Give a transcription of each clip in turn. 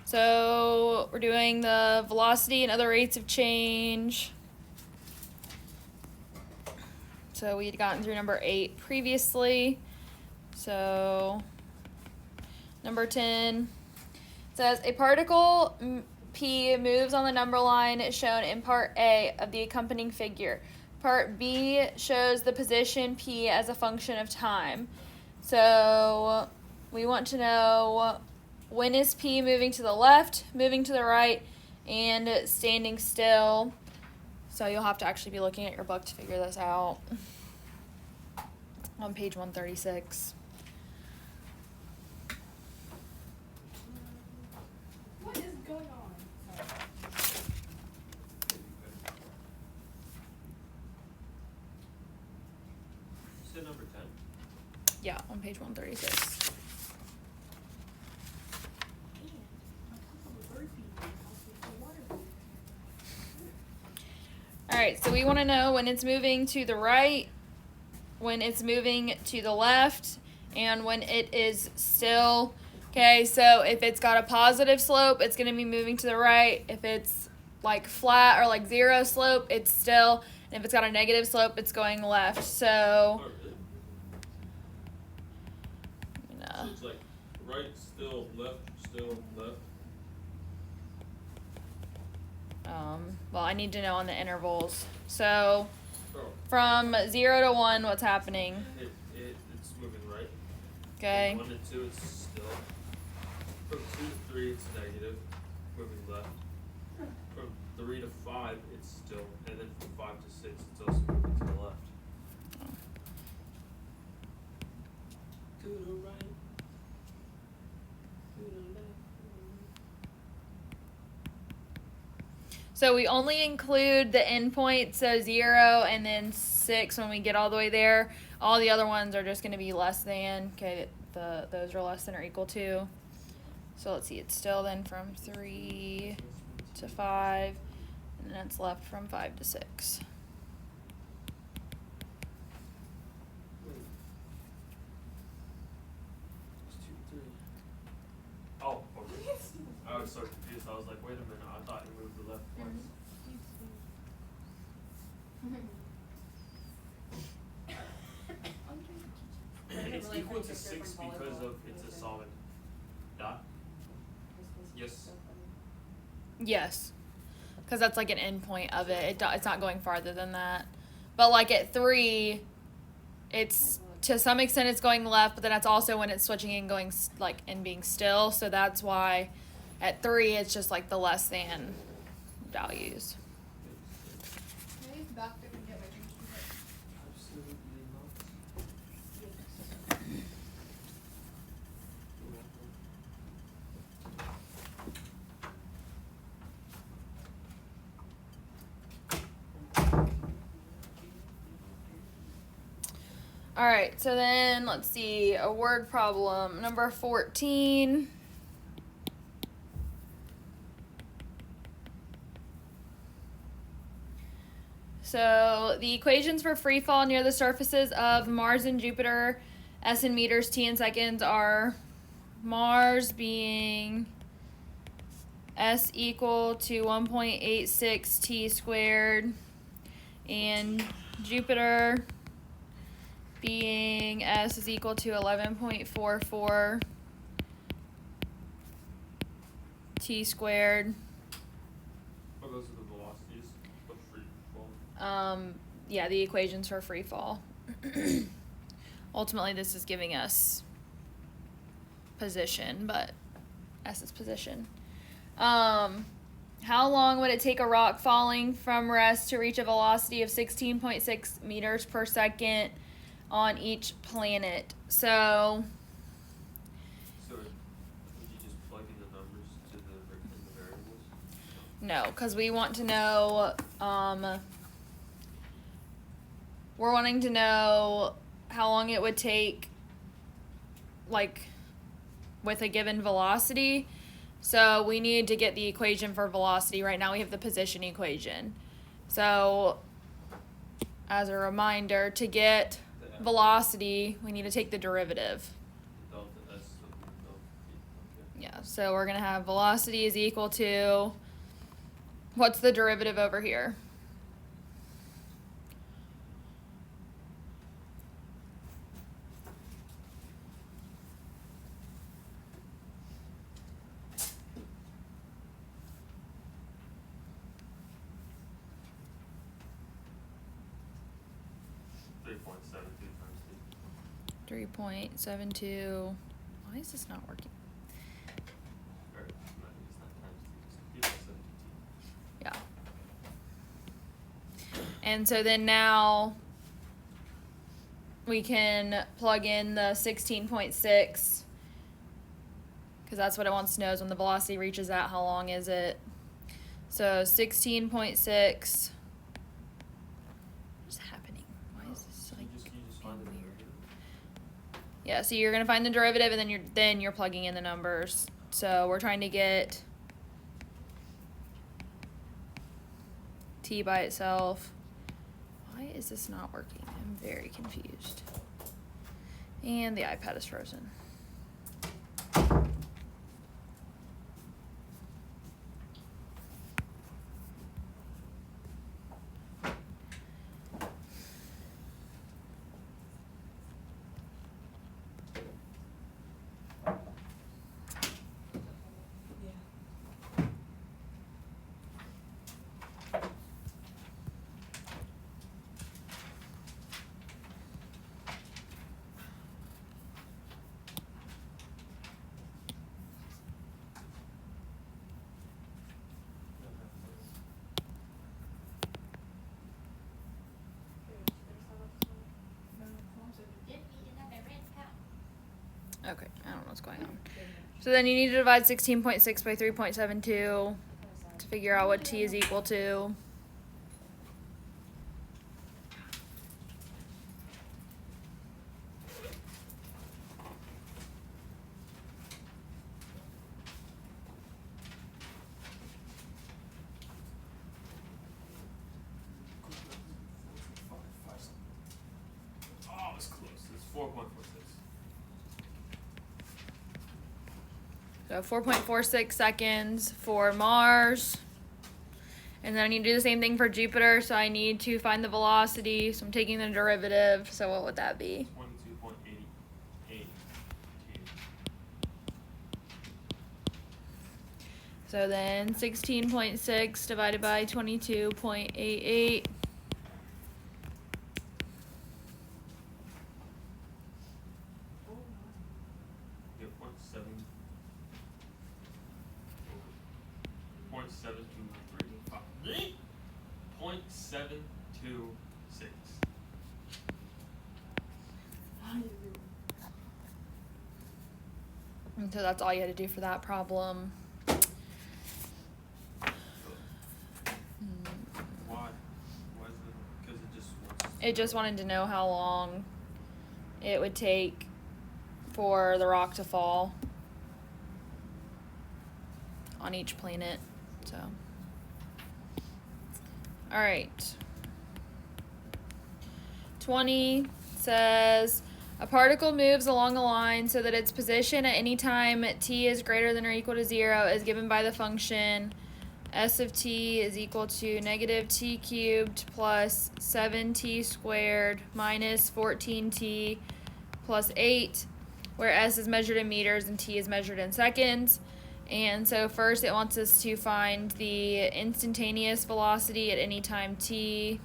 So we're doing the velocity and other rates of change. So we had gotten through number 8 previously. So number 10 says a particle P moves on the number line shown in part A of the accompanying figure. Part B shows the position P as a function of time. So we want to know when is P moving to the left, moving to the right, and standing still. So you'll have to actually be looking at your book to figure this out. On page 136. What is going on? Say number 10. Yeah, on page 136. Alright, so we want to know when it's moving to the right, when it's moving to the left, and when it is still. Okay, so if it's got a positive slope, it's going to be moving to the right. If it's like flat or like zero slope, it's still. And if it's got a negative slope, it's going left. So, Oh, really? So it's like right, still, left, still, left. Well, I need to know on the intervals. So, Oh, from 0 to 1, what's happening? it's moving right. Okay. From 1 to 2, it's still. From 2 to 3, it's negative, moving left. From 3 to 5, it's still. And then from 5 to 6, it's also moving to the left. To the right. To the left. So we only include the endpoint, so 0 and then 6 when we get all the way there. All the other ones are just going to be less than. Okay, those are less than or equal to. So let's see, it's still then from 3 to 5, and then it's left from 5 to 6. It's 2, 3. Oh, okay. I was so confused. I was like, wait a minute. I thought you moved the left once. It's equal to 6 because of it's a solid dot. Yes. Yes, because that's like an endpoint of it. It's not going farther than that. But like at 3, it's to some extent it's going left, but then that's also when it's switching and going like and being still. So that's why at 3 it's just like the less than values. Absolutely not. All right, so then let's see, a word problem. Number 14. So the equations for free fall near the surfaces of Mars and Jupiter, S in meters, T in seconds, are Mars being S equal to 1.86 T squared, and Jupiter being S is equal to 11.44 T squared. Oh, those are the velocities of free fall. Yeah, the equations for free fall. Ultimately, this is giving us position, but S is position. How long would it take a rock falling from rest to reach a velocity of 16.6 meters per second on each planet? So would you just plug in the numbers to the variables? no, because we want to know, we're wanting to know how long it would take, like, with a given velocity. So we need to get the equation for velocity. Right now we have the position equation. So as a reminder, to get velocity, we need to take the derivative. Delta S of delta T. Okay. Yeah, So we're going to have velocity is equal to, what's the derivative over here? times 3.72. Why is this not working? Or, no, it's not times 2. It's 3.72. Yeah. And so then now we can plug in the 16.6 because that's what it wants to know is when the velocity reaches that, how long is it? So 16.6. What is happening? Why is this like You just find the weird? derivative. Yeah, so you're gonna find the derivative and then you're plugging in the numbers. So we're trying to get t by itself. Why is this not working? I'm very confused. And the iPad is frozen. Okay, I don't know what's going on. So then you need to divide 16.6 by 3.72 to figure out what t is equal to. Oh, it's close. It's 4.46. So 4.46 seconds for Mars. And then I need to do the same thing for Jupiter, so I need to find the velocity. So I'm taking the derivative. So what would that be? 22.88 t. So then 16.6 divided by 22.88. Yeah, 0.723. 0.726. And so that's all you had to do for that problem. Why? Why is it? Because it just wants. It just wanted to know how long it would take for the rock to fall on each planet. So, all right. 20 says a particle moves along a line so that its position at any time t is greater than or equal to 0 is given by the function s of t is equal to negative t cubed plus 7t squared minus 14t plus 8, where s is measured in meters and t is measured in seconds. And so first it wants us to find the instantaneous velocity at any time t.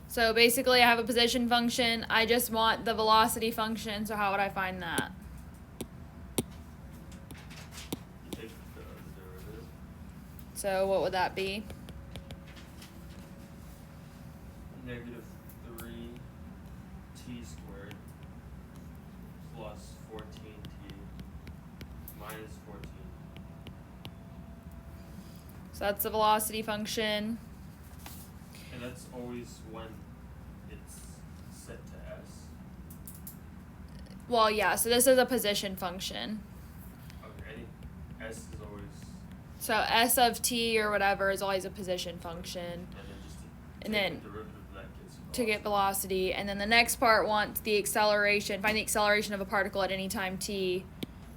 So basically I have a position function. I just want the velocity function, so how would I find that? You take the derivative. So what would that be? Negative 3t squared plus 14t minus 14. So that's the velocity function. And that's always when it's set to s. Well, yeah, so this is a position function. Okay, s is always. So S of t or whatever is always a position function. And then just And then the derivative of that gets to get velocity. And then the next part wants the acceleration. Find the acceleration of a particle at any time t.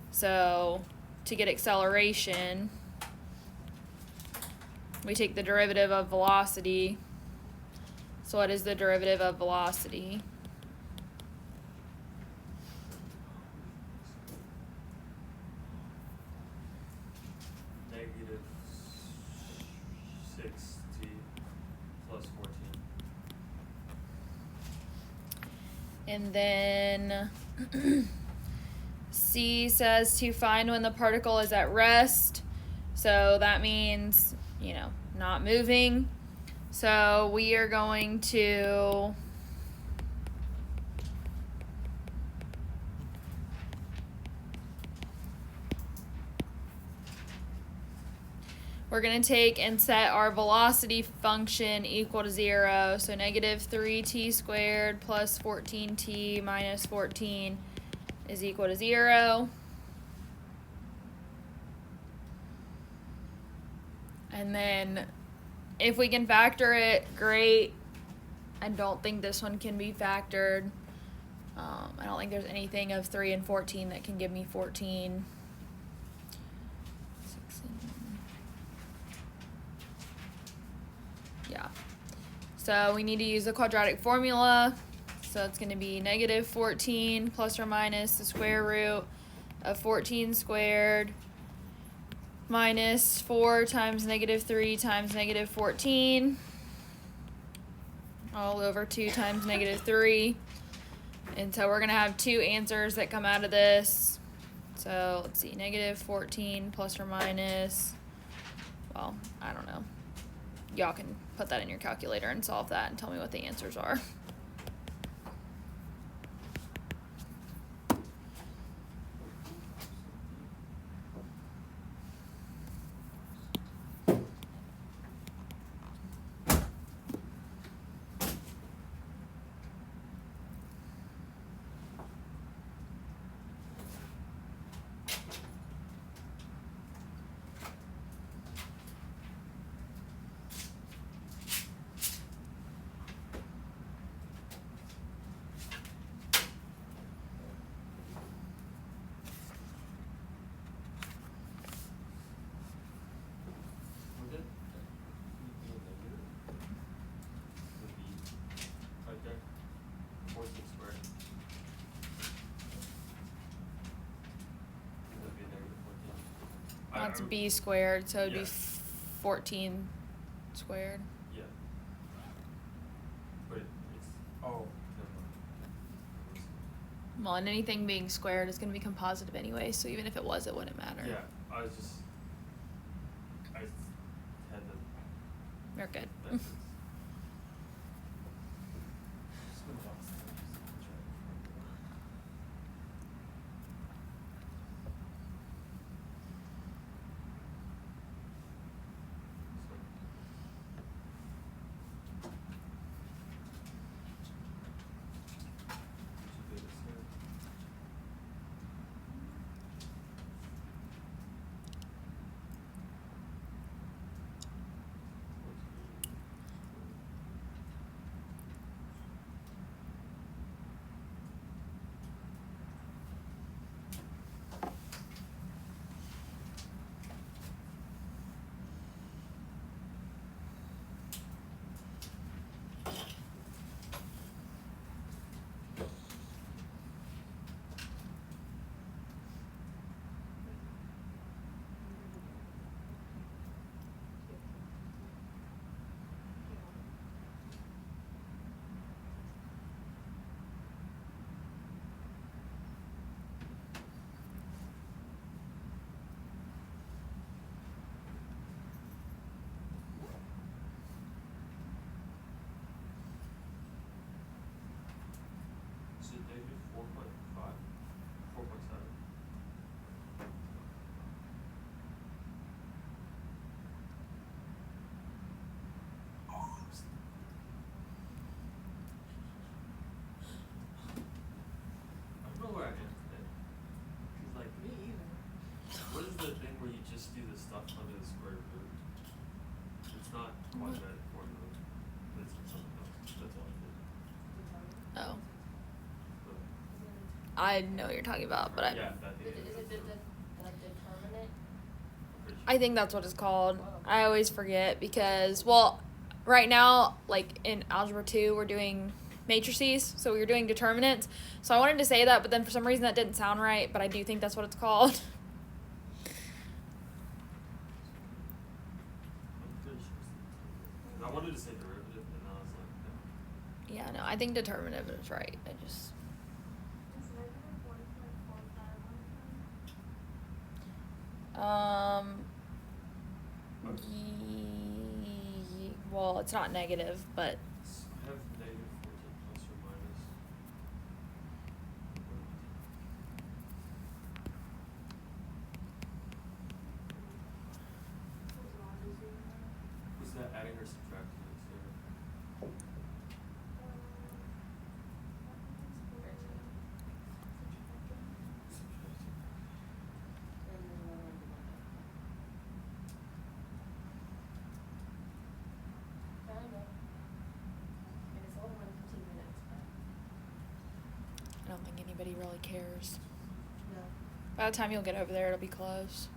So to get acceleration, we take the derivative of velocity. So what is the derivative of velocity? negative 6t plus 14. And then C says to find when the particle is at rest. So that means, you know, not moving. So we are going to take and set our velocity function equal to 0. So negative 3t squared plus 14t minus 14 is equal to 0. And then if we can factor it, great. I don't think this one can be factored. I don't think there's anything of 3 and 14 that can give me 14. Yeah. So we need to use the quadratic formula. So it's going to be negative 14 plus or minus the square root of 14 squared minus 4 times negative 3 times negative 14 all over 2 times negative 3. And so we're going to have two answers that come out of this. So let's see, negative 14 plus or minus, well, I don't know. Y'all can put that in your calculator and solve that and tell me what the answers are. Would it be a negative? Would be right there. 14 squared. Would be a negative 14. That's b squared, so it'd Yeah. be 14 squared. Yeah. But it's never mind. Well, and anything being squared is going to become positive anyway, so even if it was, it wouldn't matter. Yeah, I had to You're good. backwards. I know what you're talking about, but Yeah, I think Is it the determinant? I think that's what it's called. I always forget because, well, right now, like in Algebra 2, we're doing matrices, so we were doing determinants. So I wanted to say that, but then for some reason that didn't sound right, but I do think that's what it's called. I'm pretty sure it's the determinant. I wanted to say derivative, and I was like, no. Yeah, no, I think determinative is right. I just, It's -1.45. well, it's not negative, but I have negative 14 plus or minus. Was that adding or subtracting? I don't think anybody really cares. No. By the time you'll get over there, it'll be close.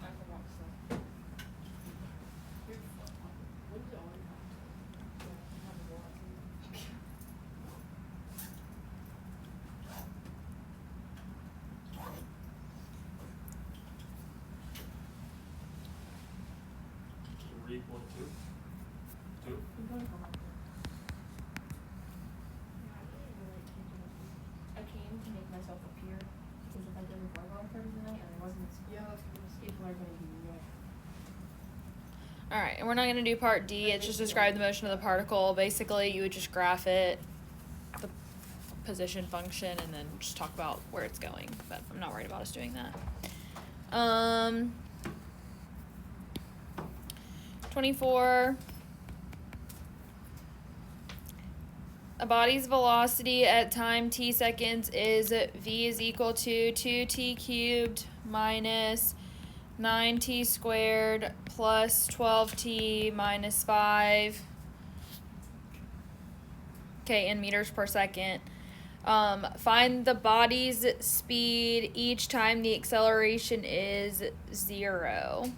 I forgot stuff. When's it on? Read 1, 2. 2. I came to make myself appear because if I did report on Thursday night and I wasn't, people are going to be annoyed. All right, and we're not going to do part D. It's just describe the motion of the particle. Basically, you would just graph it, the position function, and then just talk about where it's going. But I'm not worried about us doing that. 24. A body's velocity at time t seconds is v is equal to 2t cubed minus 9t squared plus 12t minus 5. Okay, in meters per second. Find the body's speed each time the acceleration is 0.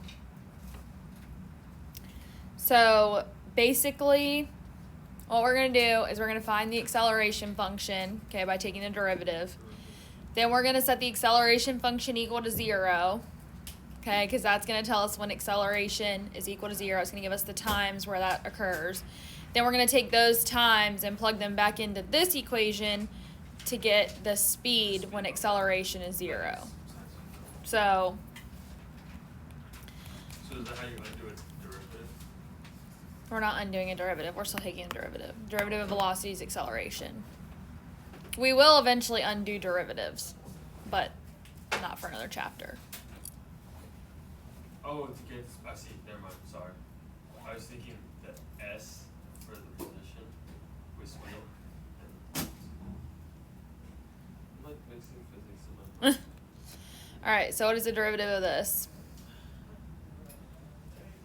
So basically, what we're going to do is we're going to find the acceleration function, okay, by taking the derivative. Then we're going to set the acceleration function equal to 0, okay, because that's going to tell us when acceleration is equal to 0. It's going to give us the times where that occurs. Then we're going to take those times and plug them back into this equation to get the speed when acceleration is 0. So is that how you undo a derivative? we're not undoing a derivative. We're still taking a derivative. Derivative of velocity is acceleration. We will eventually undo derivatives, but not for another chapter. Oh, to get, I see, never mind, sorry. I was thinking the S for the position was split. I'm like mixing physics in my mind. Alright, so what is the derivative of this?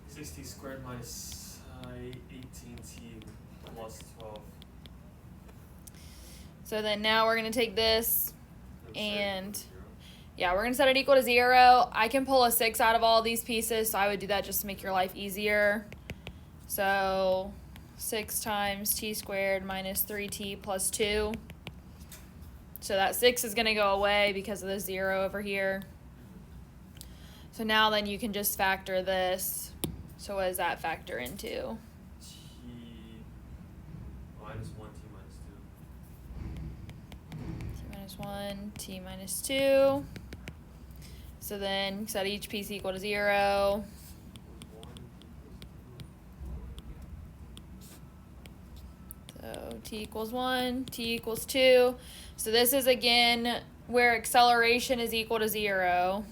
60 squared minus 18t plus 12. So then now we're going to take this and, Zero. yeah, we're going to set it equal to 0. I can pull a 6 out of all these pieces, so I would do that just to make your life easier. So 6 times t squared minus 3t plus 2. So that 6 is going to go away because of the 0 over here. So now then you can just factor this. So what does that factor into? T minus 1, t minus 2. T minus 1, t minus 2. So then set each piece equal to 0. So t equals 1, t equals 2. So this is again where acceleration is equal to 0.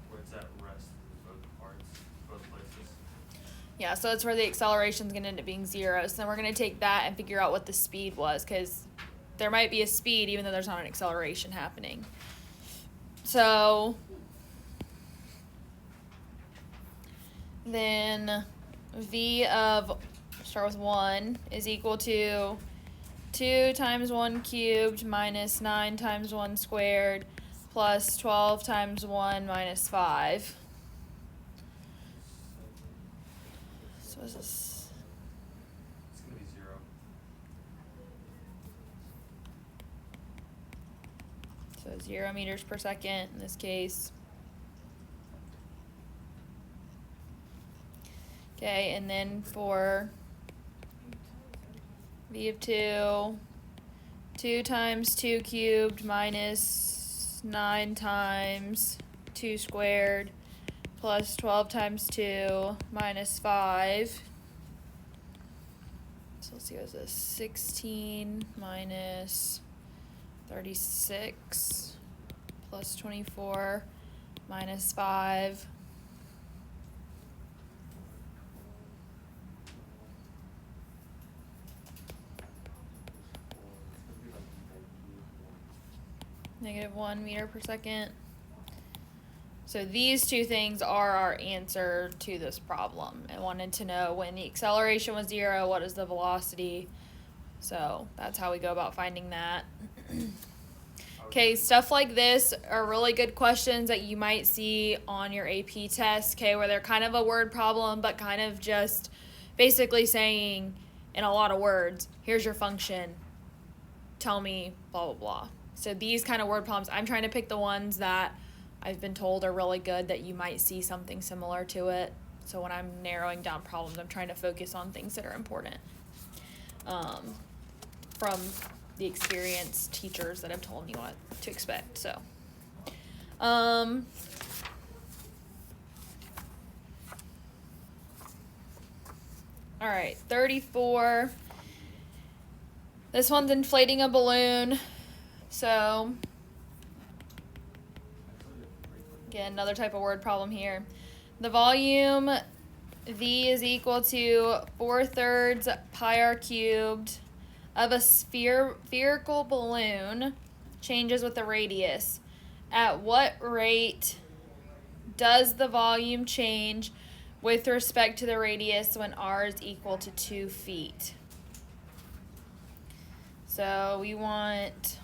Where it's at rest in both parts, both places. Yeah, so that's where the acceleration is going to end up being 0. So then we're going to take that and figure out what the speed was, because there might be a speed even though there's not an acceleration happening. So then v of start with 1, is equal to 2 times 1 cubed minus 9 times 1 squared plus 12 times 1 minus 5. So is this? It's gonna be 0. So 0 meters per second in this case. Okay, and then for v of 2, 2 times 2 cubed minus 9 times 2 squared plus 12 times 2 minus 5. So let's see, what is this? 16 minus 36 plus 24 minus 5. -1 meter per second. So these two things are our answer to this problem. I wanted to know when the acceleration was 0, what is the velocity? So that's how we go about finding that. Okay, stuff like this are really good questions that you might see on your AP test, okay, where they're kind of a word problem, but kind of just basically saying in a lot of words, here's your function, tell me blah, blah, blah. So these kind of word problems, I'm trying to pick the ones that I've been told are really good that you might see something similar to it. So when I'm narrowing down problems, I'm trying to focus on things that are important from the experienced teachers that have told me what to expect. So, all right, 34. This one's inflating a balloon. So, again, another type of word problem here. The volume V is equal to 4/3 pi r cubed of a spherical balloon changes with the radius. At what rate does the volume change with respect to the radius when r is equal to 2 feet? So we want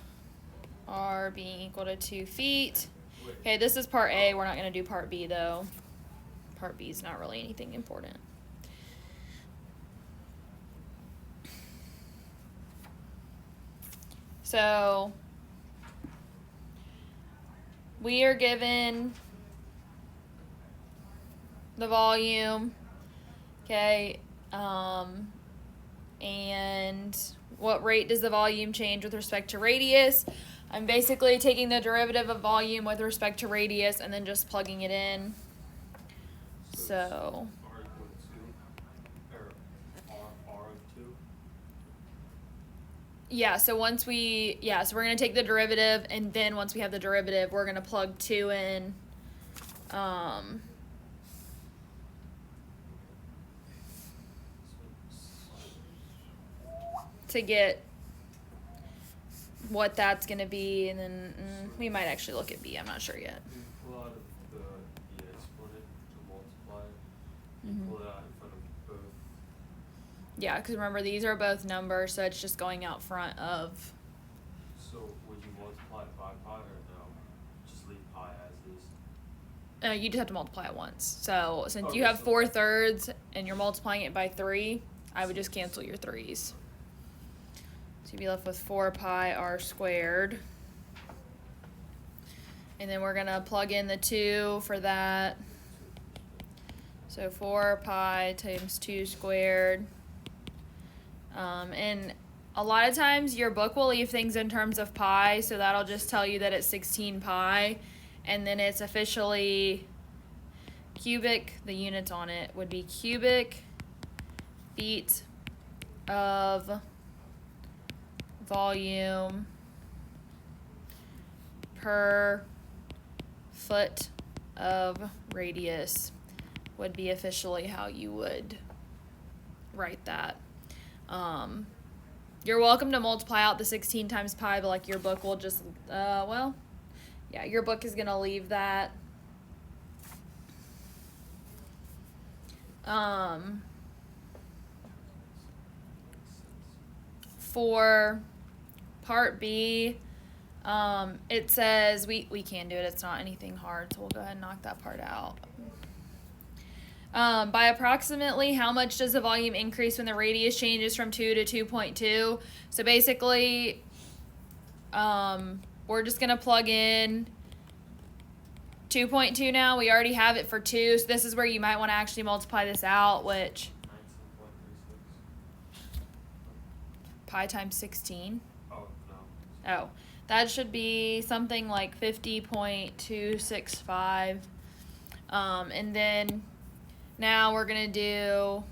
r being equal to 2 feet. Okay, this is part A. We're not going to do part B, though. Part B is not really anything important. So we are given the volume, okay, and what rate does the volume change with respect to radius? I'm basically taking the derivative of volume with respect to radius and then just plugging it in. So R equal to 2, or R of 2. yeah, so we're going to take the derivative, and then once we have the derivative, we're going to plug 2 in. To get what that's going to be, and then we might actually look at B. I'm not sure yet. You pull out of the exponent to multiply. You pull it out in front of both. Yeah, because remember, these are both numbers, so it's just going out front of. So would you multiply it by pi or no? Just leave pi as is? You just have to multiply it once. So since you Okay, have so 4/3 and you're multiplying it by 3, I would just cancel your 3's. So you'd be left with 4 pi r squared. And then we're going to plug in the 2 for that. So 4 pi times 2 squared. And a lot of times your book will leave things in terms of pi, so that'll just tell you that it's 16 pi. And then it's officially cubic. The units on it would be cubic feet of volume per foot of radius would be officially how you would write that. You're welcome to multiply out the 16 times pi, but like your book will just, your book is going to leave that. for part B, it says we can do it. It's not anything hard, so we'll go ahead and knock that part out. By approximately how much does the volume increase when the radius changes from 2 to 2.2? So basically, we're just going to plug in 2.2 now. We already have it for 2, so this is where you might want to actually multiply this out, which 19.36. pi times 16. Oh, no. Oh, that should be something like 50.265. And then now we're going to do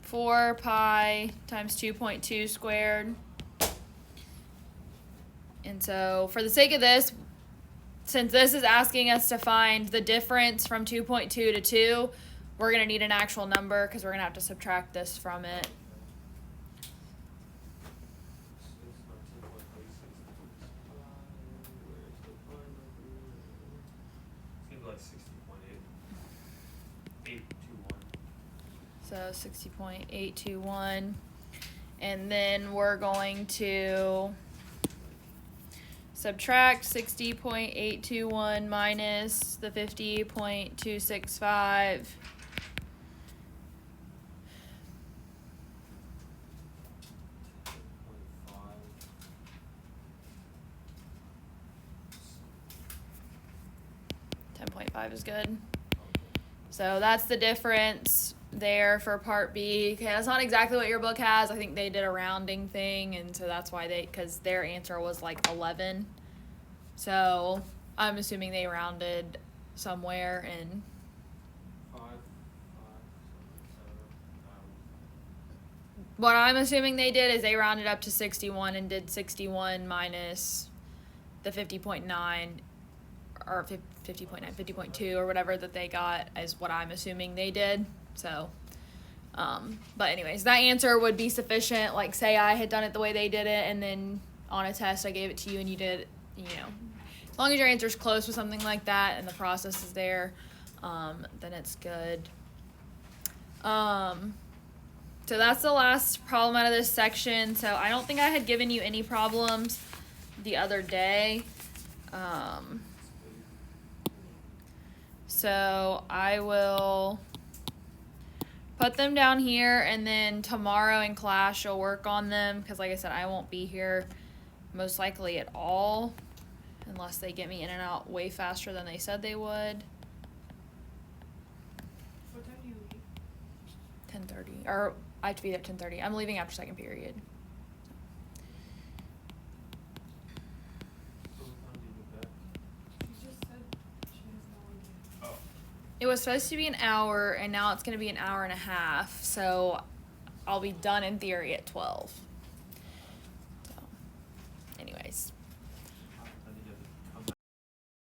4 pi times 2.2 squared. And so for the sake of this, since this is asking us to find the difference from 2.2 to 2, we're going to need an actual number because we're going to have to subtract this from it. So 60.821. And then we're going to subtract 60.821 minus the 50.265. .5 is good. So that's the difference there for part B. Okay, that's not exactly what your book has. I think they did a rounding thing, and so that's why because their answer was like 11. So I'm assuming they rounded somewhere in. What I'm assuming they did is they rounded up to 61 and did 61 minus the 50.9 or 50.9, 50.2 or whatever that they got is what I'm assuming they did. So, but anyways, that answer would be sufficient. Like, say I had done it the way they did it, and then on a test I gave it to you and you did, as long as your answer's close with something like that and the process is there, then it's good. So that's the last problem out of this section. So I don't think I had given you any problems the other day. So I will put them down here, and then tomorrow in class you'll work on them because, like I said, I won't be here most likely at all unless they get me in and out way faster than they said they would. What time do you leave? 10:30, or I have to be there at 10:30. I'm leaving after second period. She just said she has no idea. It was supposed to be an hour, and now it's going to be an hour and a half, so I'll be done in theory at 12. So, anyways.